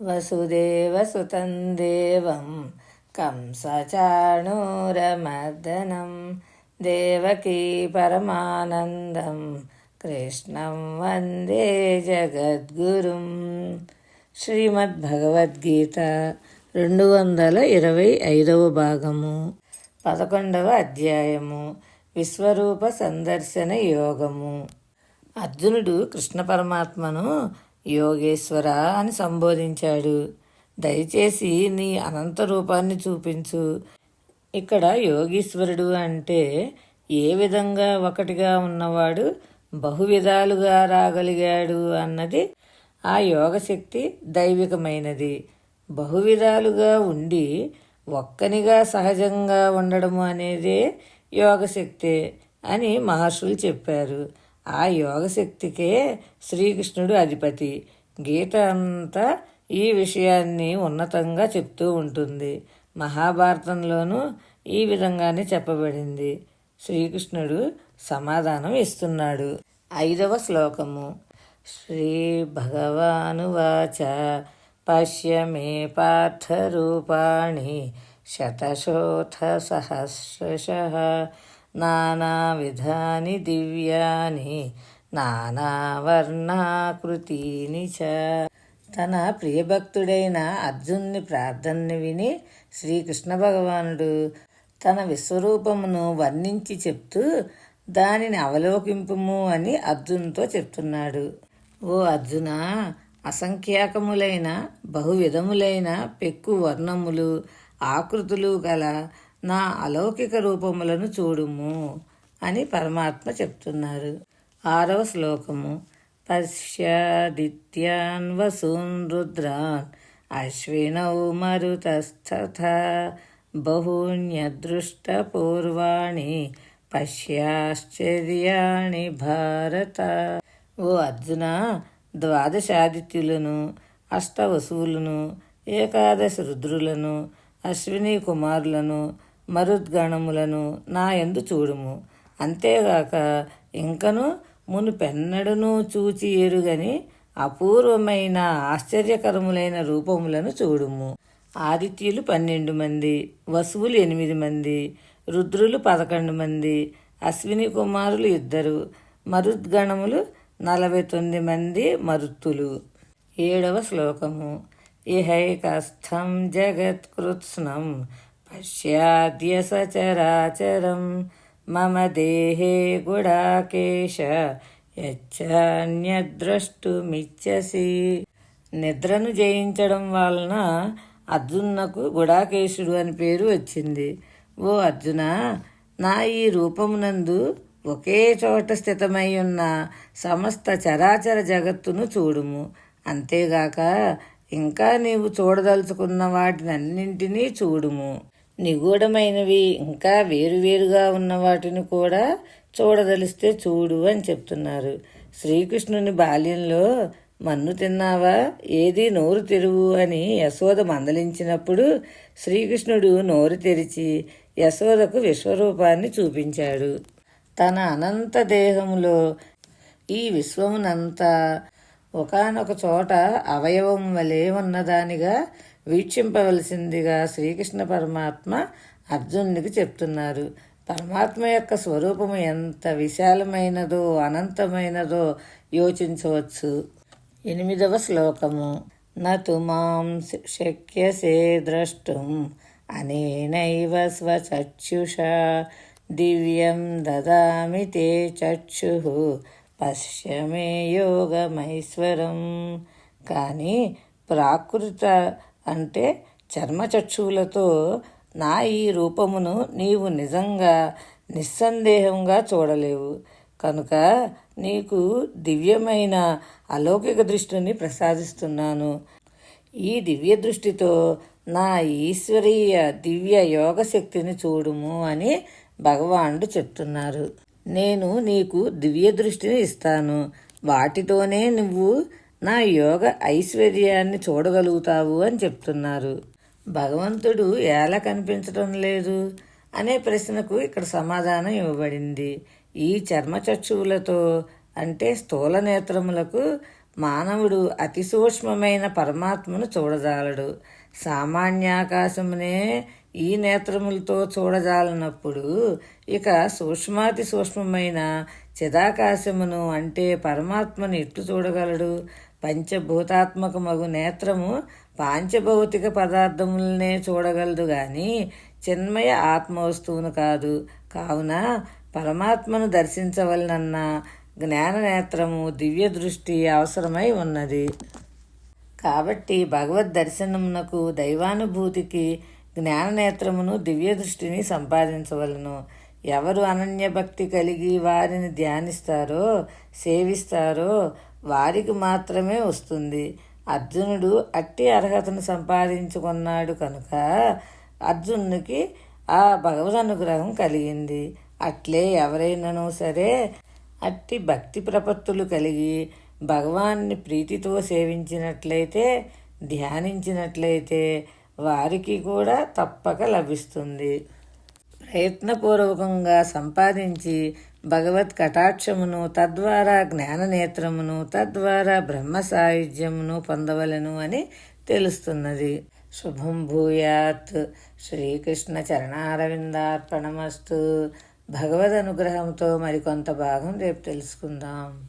వసుదేవసుతం దేవం కంసచాణూరమర్దనం దేవకీ పరమానందం కృష్ణం వందే జగద్గురుం. శ్రీమద్భగవద్గీత 225వ భాగము 11వ అధ్యాయము విశ్వరూప సందర్శన యోగము. అర్జునుడు కృష్ణ పరమాత్మను యోగేశ్వర అని సంబోధించాడు. దయచేసి నీ అనంత రూపాన్ని చూపించు. ఇక్కడ యోగీశ్వరుడు అంటే ఏ విధంగా ఒకటిగా ఉన్నవాడు బహువిధాలుగా రాగలిగాడు అన్నది ఆ యోగశక్తి దైవికమైనది. బహువిధాలుగా ఉండి ఒక్కనిగా సహజంగా ఉండడము అనేదే యోగశక్తే అని మహర్షులు చెప్పారు. ఆ యోగశక్తికే శ్రీకృష్ణుడు అధిపతి. గీత అంతా ఈ విషయాన్ని ఉన్నతంగా చెప్తూ ఉంటుంది. మహాభారతంలోనూ ఈ విధంగానే చెప్పబడింది. శ్రీకృష్ణుడు సమాధానం ఇస్తున్నాడు. 5వ శ్లోకము. శ్రీ భగవానువాచ పశ్య మే పార్థరూపాణి శతశోథ సహస్రశః నానావిధాని దివ్యాని నానావర్ణాకృతీని చ. తన ప్రియభక్తుడైన అర్జునుని ప్రార్థనని విని శ్రీకృష్ణ భగవానుడు తన విశ్వరూపమును వర్ణించి చెప్తూ దానిని అవలోకింపుము అని అర్జునుతో చెప్తున్నాడు. ఓ అర్జున, అసంఖ్యాకములైన బహువిధములైన పెక్కు వర్ణములు ఆకృతులు గల నా అలౌకిక రూపములను చూడుము అని పరమాత్మ చెప్తున్నారు. 6వ శ్లోకము. పశ్యాదిత్యాన్ వసూన్ రుద్రాన్ అశ్వినౌ మరుతస్తథా బహూన్యదృష్ట పూర్వాణి పశ్యాశ్చర్యాణి భారత. ఓ అర్జున, ద్వాదశాదిత్యులను, అష్టవసువులను, ఏకాదశి రుద్రులను, అశ్విని కుమారులను, మరుద్గణములను నా యందు చూడుము. అంతేగాక ఇంకను మునుపెన్నడను చూచి ఎరుగని అపూర్వమైన ఆశ్చర్యకరములైన రూపములను చూడుము. ఆదిత్యులు 12 మంది, వసువులు 8 మంది, రుద్రులు 11 మంది, అశ్విని కుమారులు 2, మరుద్గణములు 49 మంది మరుత్తులు. 7వ శ్లోకము. ఇహైకస్థం జగత్కృత్స్నం పశ్యాద్య సచరాచరం మమ దేహే గుడాకేశ యచ్చాన్యద్రష్టుమిచ్చసి. నిద్రను జయించడం వలన అర్జునునకు గుడాకేశుడు అని పేరు వచ్చింది. ఓ అర్జున, నా ఈ రూపమునందు ఒకే చోట స్థితమై ఉన్న సమస్త చరాచర జగత్తును చూడుము. అంతేగాక ఇంకా నీవు చూడదలుచుకున్న వాటినన్నింటినీ చూడుము. నిగూఢమైనవి ఇంకా వేరువేరుగా ఉన్న వాటిని కూడా చూడదలిస్తే చూడు అని చెప్తున్నారు. శ్రీకృష్ణుని బాల్యంలో మన్ను తిన్నావా, ఏది నోరు తెరువు అని యశోద మందలించినప్పుడు శ్రీకృష్ణుడు నోరు తెరిచి యశోదకు విశ్వరూపాన్ని చూపించాడు. తన అనంత దేహంలో ఈ విశ్వమునంతా ఒకానొక చోట అవయవం వలె ఉన్నదానిగా వీక్షింపవలసిందిగా శ్రీకృష్ణ పరమాత్మ అర్జునుడికి చెప్తున్నారు. పరమాత్మ యొక్క స్వరూపము ఎంత విశాలమైనదో అనంతమైనదో యోచించవచ్చు. 8వ శ్లోకము. నతు మాం శక్యసే ద్రష్టుం అనేనైవ స్వచక్షుషా దివ్యం దదామి తే చక్షుః పశ్యమే యోగమైశ్వరం. కానీ ప్రాకృత అంటే చర్మచక్షువులతో నా ఈ రూపమును నీవు నిజంగా నిస్సందేహంగా చూడలేవు. కనుక నీకు దివ్యమైన అలౌకిక దృష్టిని ప్రసాదిస్తున్నాను. ఈ దివ్య దృష్టితో నా ఈశ్వరీయ దివ్య యోగశక్తిని చూడుము అని భగవానుడు చెప్తున్నారు. నేను నీకు దివ్య దృష్టిని ఇస్తాను. వాటితోనే నువ్వు నా యోగ ఐశ్వర్యాన్ని చూడగలుగుతావు అని చెప్తున్నారు. భగవంతుడు ఎలా కనిపించడం లేదు అనే ప్రశ్నకు ఇక్కడ సమాధానం ఇవ్వబడింది. ఈ చర్మచక్షువులతో అంటే స్థూల నేత్రములకు మానవుడు అతి సూక్ష్మమైన పరమాత్మను చూడజాలడు. సామాన్యాకాశమునే ఈ నేత్రములతో చూడజాలనప్పుడు ఇక సూక్ష్మాతి సూక్ష్మమైన చిదాకాశమును అంటే పరమాత్మను ఎట్లు చూడగలడు? పంచభూతాత్మకమగు నేత్రము పాంచభౌతిక పదార్థములనే చూడగలదు గాని చిన్మయ ఆత్మవస్తువును కాదు. కావున పరమాత్మను దర్శించవలనన్న జ్ఞాననేత్రము దివ్య దృష్టి అవసరమై ఉన్నది. కాబట్టి భగవద్ దర్శనమునకు దైవానుభూతికి జ్ఞాననేత్రమును దివ్య దృష్టిని సంపాదించవలను. ఎవరు అనన్య భక్తి కలిగి వారిని ధ్యానిస్తారో సేవిస్తారో వారికి మాత్రమే వస్తుంది. అర్జునుడు అట్టి అర్హతను సంపాదించుకున్నాడు కనుక అర్జునునికి ఆ భగవద్ అనుగ్రహం కలిగింది. అట్లే ఎవరైనాను సరే అట్టి భక్తి ప్రపత్తులు కలిగి భగవాన్ని ప్రీతితో సేవించినట్లయితే ధ్యానించినట్లయితే వారికి కూడా తప్పక లభిస్తుంది. ప్రయత్నపూర్వకంగా సంపాదించి భగవత్ కటాక్షమును తద్వారా జ్ఞాననేత్రమును తద్వారా బ్రహ్మ సాయుధ్యమును పొందవలను అని తెలుస్తున్నది. శుభం భూయాత్. శ్రీకృష్ణ చరణారవిందార్పణమస్తు. భగవద్ అనుగ్రహంతో మరికొంత భాగం రేపు తెలుసుకుందాం.